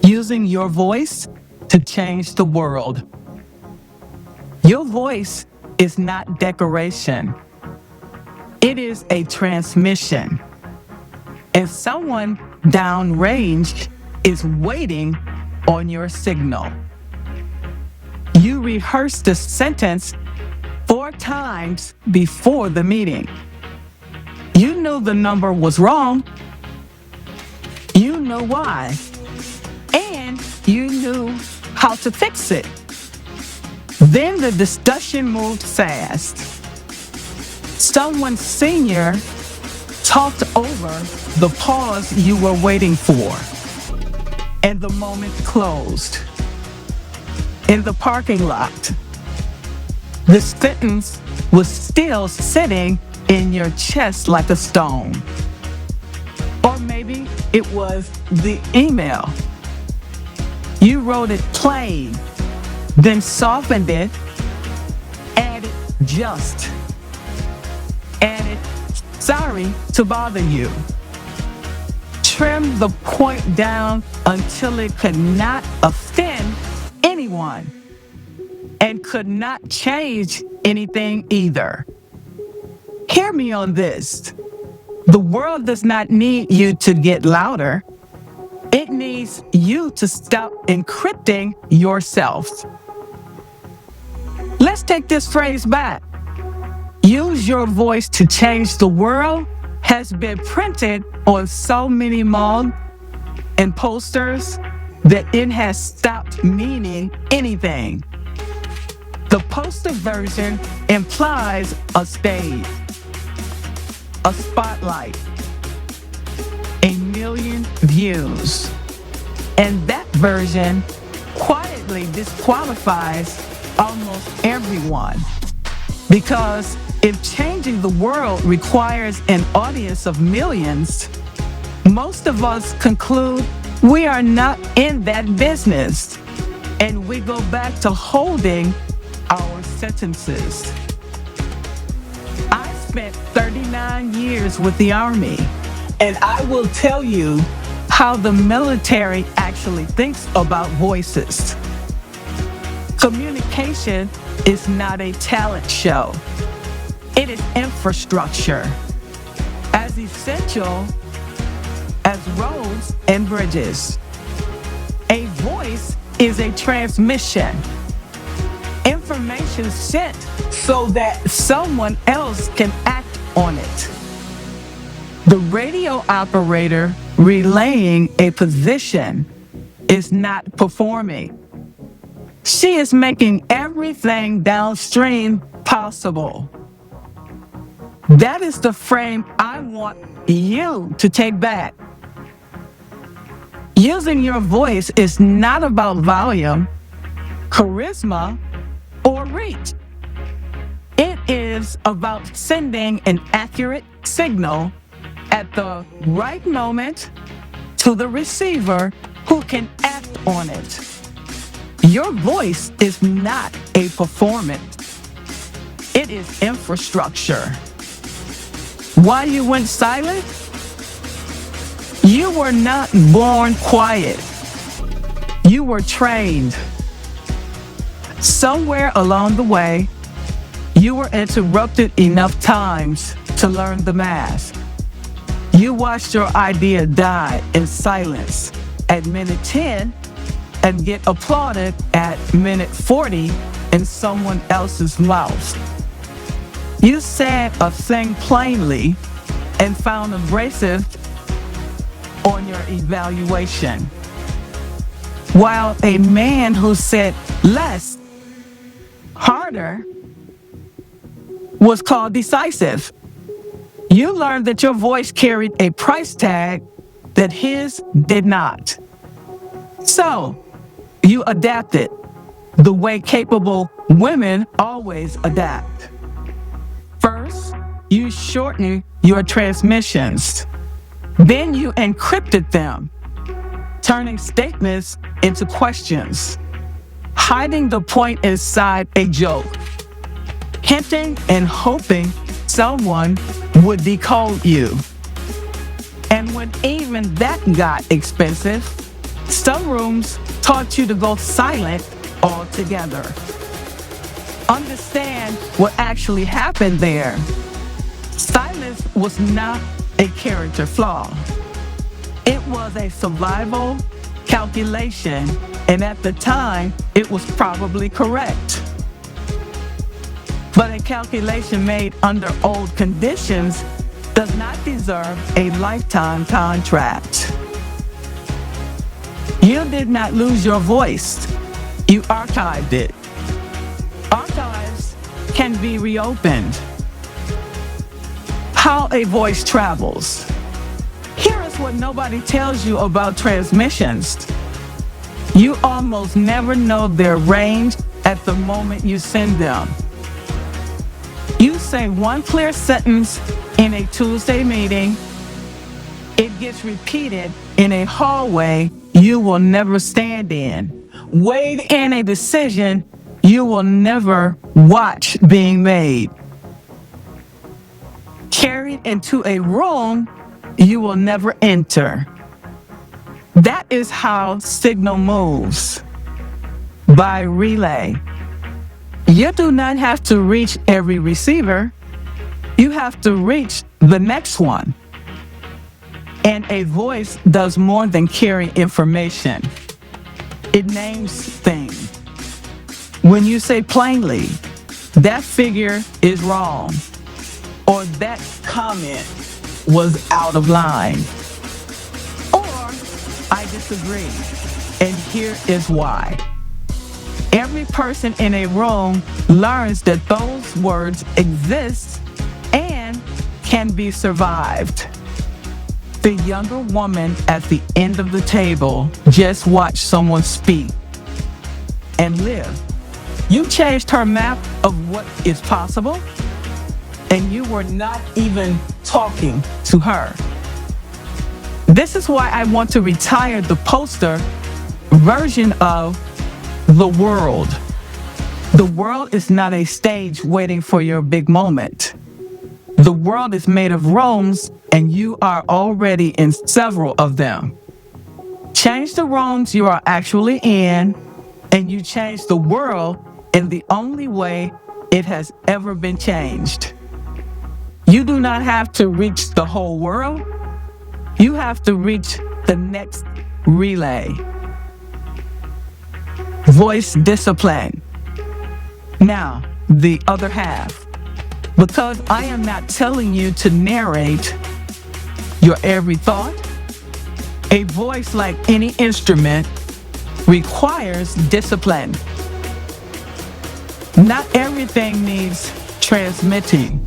using your voice to change the world. Your voice is not decoration. It is a transmission. And someone downrange is waiting on your signal. You rehearse the sentence 4 times before the meeting. You knew the number was wrong. You know why. And you knew how to fix it. Then the discussion moved fast. Someone senior talked over the pause you were waiting for, and the moment closed. In the parking lot, the sentence was still sitting in your chest like a stone. Or maybe it was the email. You wrote it plain, then softened it, added just, added sorry to bother you. Trim the point down until it could not offend anyone and could not change anything either. Hear me on this. The world does not need you to get louder. It needs you to stop encrypting yourself. Let's take this phrase back. Use your voice to change the world has been printed on so many mugs and posters that it has stopped meaning anything. The poster version implies a stage, a spotlight, a million views. And that version quietly disqualifies almost everyone. Because if changing the world requires an audience of millions, most of us conclude we are not in that business. And we go back to holding our sentences. I spent 39 years with the Army, and I will tell you how the military actually thinks about voices. Communication is not a talent show. It is infrastructure, as essential as roads and bridges. A voice is a transmission. Information sent so that someone else can act on it. The radio operator relaying a position is not performing. She is making everything downstream possible. That is the frame I want you to take back. Using your voice is not about volume, charisma, or reach. It is about sending an accurate signal at the right moment to the receiver who can act on it. Your voice is not a performance. It is infrastructure. Why you went silent? You were not born quiet. You were trained. Somewhere along the way, you were interrupted enough times to learn the math. You watched your idea die in silence at minute 10 and get applauded at minute 40 in someone else's mouth. You said a thing plainly and found abrasive on your evaluation. While a man who said less, harder, was called decisive. You learned that your voice carried a price tag that his did not. So, you adapted the way capable women always adapt. First, you shortened your transmissions. Then you encrypted them, turning statements into questions, hiding the point inside a joke, hinting and hoping someone would decode you. And when even that got expensive, Some rooms taught you to go silent altogether. Understand what actually happened there. Silence was not a character flaw. It was a survival calculation, and at the time, it was probably correct. But a calculation made under old conditions does not deserve a lifetime contract. You did not lose your voice. You archived it. Archives can be reopened. How a voice travels. Here is what nobody tells you about transmissions. You almost never know their range at the moment you send them. You say one clear sentence in a Tuesday meeting, it gets repeated in a hallway you will never stand in, weighed in a decision you will never watch being made, carried into a room you will never enter. That is how signal moves, by relay. You do not have to reach every receiver. You have to reach the next one. And a voice does more than carry information. It names things. When you say plainly, that figure is wrong, or that comment was out of line, or I disagree, and here is why. Every person in a room learns that those words exist and can be survived. The younger woman at the end of the table just watched someone speak and live. You changed her map of what is possible, and you were not even talking to her. This is why I want to retire the poster version of the world. The world is not a stage waiting for your big moment. The world is made of rooms, and you are already in several of them. Change the rooms you are actually in, and you change the world in the only way it has ever been changed. You do not have to reach the whole world. You have to reach the next relay. Voice discipline. Now, the other half. Because I am not telling you to narrate your every thought, a voice, like any instrument, requires discipline. Not everything needs transmitting.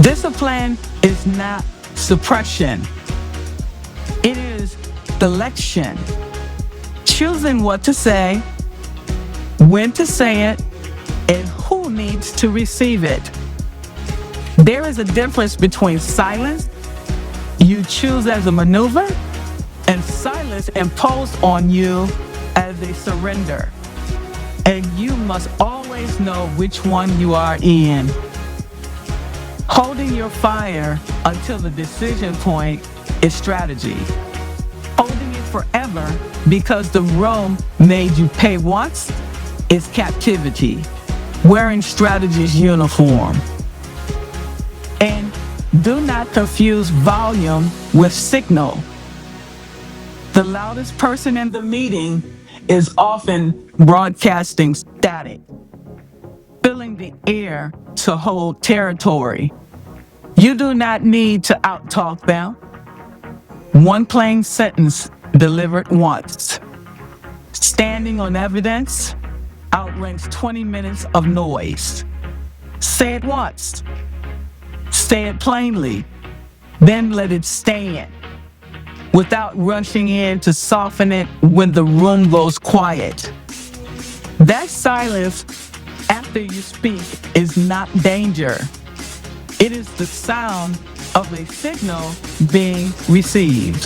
Discipline is not suppression. It is selection. Choosing what to say, when to say it, and who needs to receive it. There is a difference between silence you choose as a maneuver and silence imposed on you as a surrender. And you must always know which one you are in. Holding your fire until the decision point is strategy. Holding it forever because the room made you pay once is captivity. Wearing strategy's uniform. And do not confuse volume with signal. The loudest person in the meeting is often broadcasting static, filling the air to hold territory. You do not need to outtalk them. One plain sentence delivered once, standing on evidence, outranks 20 minutes of noise. Say it once. Say it plainly. Then let it stand, without rushing in to soften it when the room goes quiet. That silence after you speak is not danger. It is the sound of a signal being received.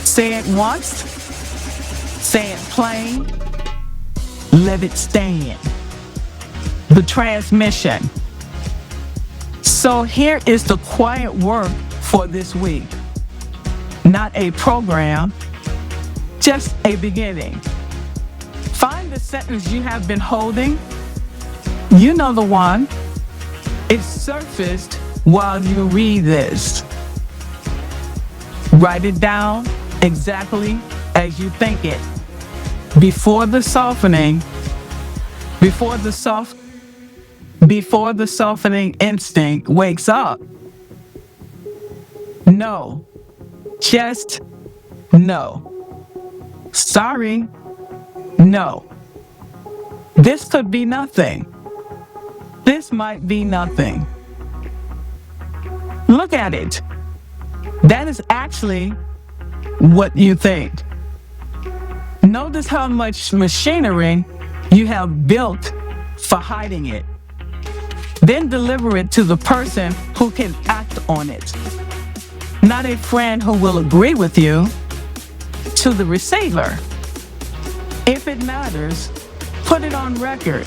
Say it once. Say it plain. Let it stand. The transmission. So here is the quiet work for this week. Not a program, just a beginning. Find the sentence you have been holding. You know the one. It surfaced while you read this. Write it down exactly as you think it. Before the softening, before the soft, before the softening instinct wakes up. No, just no. Sorry, no. This could be nothing. This might be nothing. Look at it. That is actually what you think. Notice how much machinery you have built for hiding it. Then deliver it to the person who can act on it. Not a friend who will agree with you, to the receiver. If it matters, put it on record.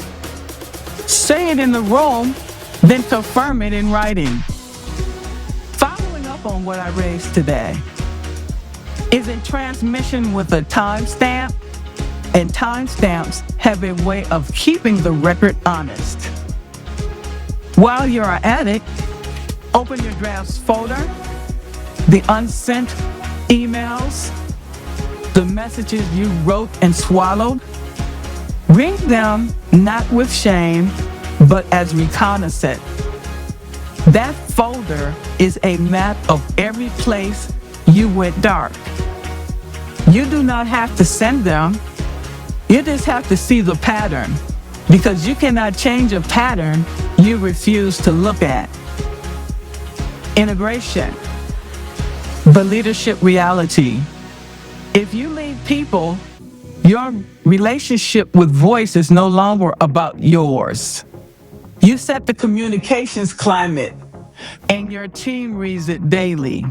Say it in the room, then confirm it in writing. Following up on what I raised today, is in transmission with a timestamp, and timestamps have a way of keeping the record honest. While you're at it, open your drafts folder, the unsent emails, the messages you wrote and swallowed. Read them not with shame, but as reconnaissance. That folder is a map of every place you went dark. You do not have to send them. You just have to see the pattern, because you cannot change a pattern you refuse to look at. Integration, the leadership reality. If you lead people, your relationship with voice is no longer about yours. You set the communications climate, and your team reads it daily.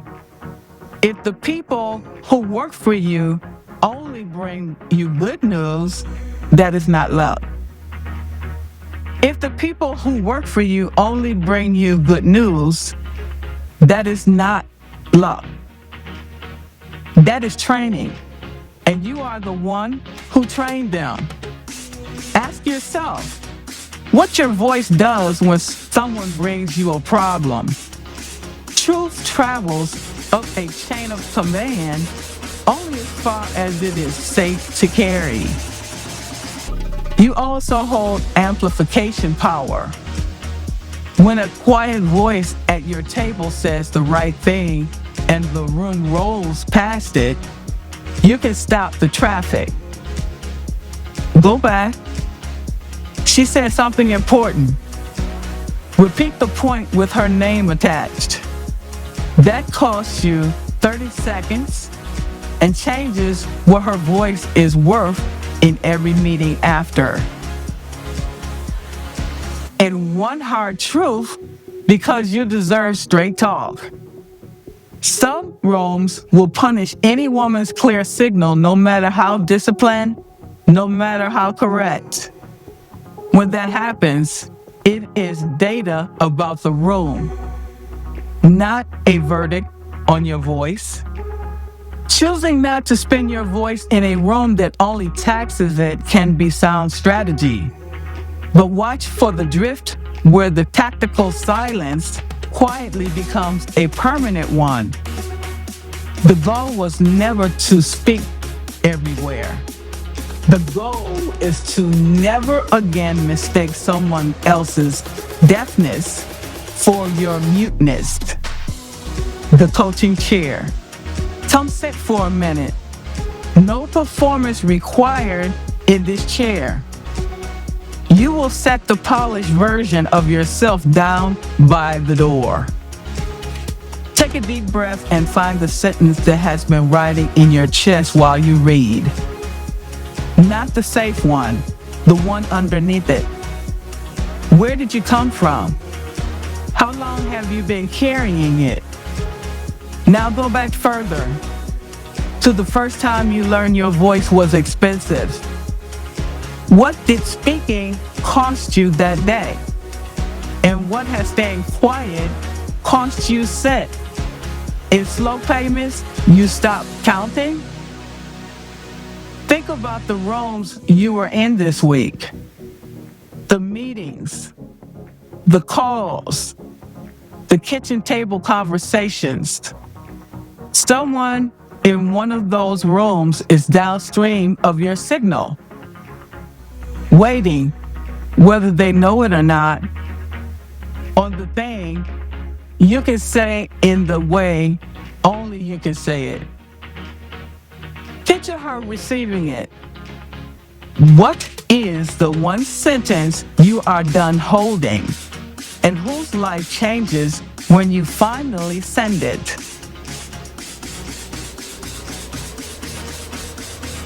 If the people who work for you only bring you good news, that is not love. If the people who work for you only bring you good news, that is not love. That is training, and you are the one who trained them. Ask yourself what your voice does when someone brings you a problem. Truth travels up a chain of command only as far as it is safe to carry. You also hold amplification power. When a quiet voice at your table says the right thing and the room rolls past it, you can stop the traffic. Go back. She said something important. Repeat the point with her name attached. That costs you 30 seconds and changes what her voice is worth in every meeting after. And one hard truth, because you deserve straight talk. Some rooms will punish any woman's clear signal, no matter how disciplined, no matter how correct. When that happens, it is data about the room, not a verdict on your voice. Choosing not to spend your voice in a room that only taxes it can be sound strategy. But watch for the drift where the tactical silence quietly becomes a permanent one. The goal was never to speak everywhere. The goal is to never again mistake someone else's deafness for your muteness. The coaching chair. Come sit for a minute. No performance required in this chair. You will set the polished version of yourself down by the door. Take a deep breath and find the sentence that has been riding in your chest while you read. Not the safe one, the one underneath it. Where did you come from? How long have you been carrying it? Now go back further to the first time you learned your voice was expensive. What did speaking cost you that day? And what has staying quiet cost you set? In slow payments, you stop counting? Think about the rooms you were in this week, the meetings, the calls, the kitchen table conversations. Someone in one of those rooms is downstream of your signal, waiting, whether they know it or not, on the thing you can say in the way only you can say it. Picture her receiving it. What is the one sentence you are done holding, and whose life changes when you finally send it?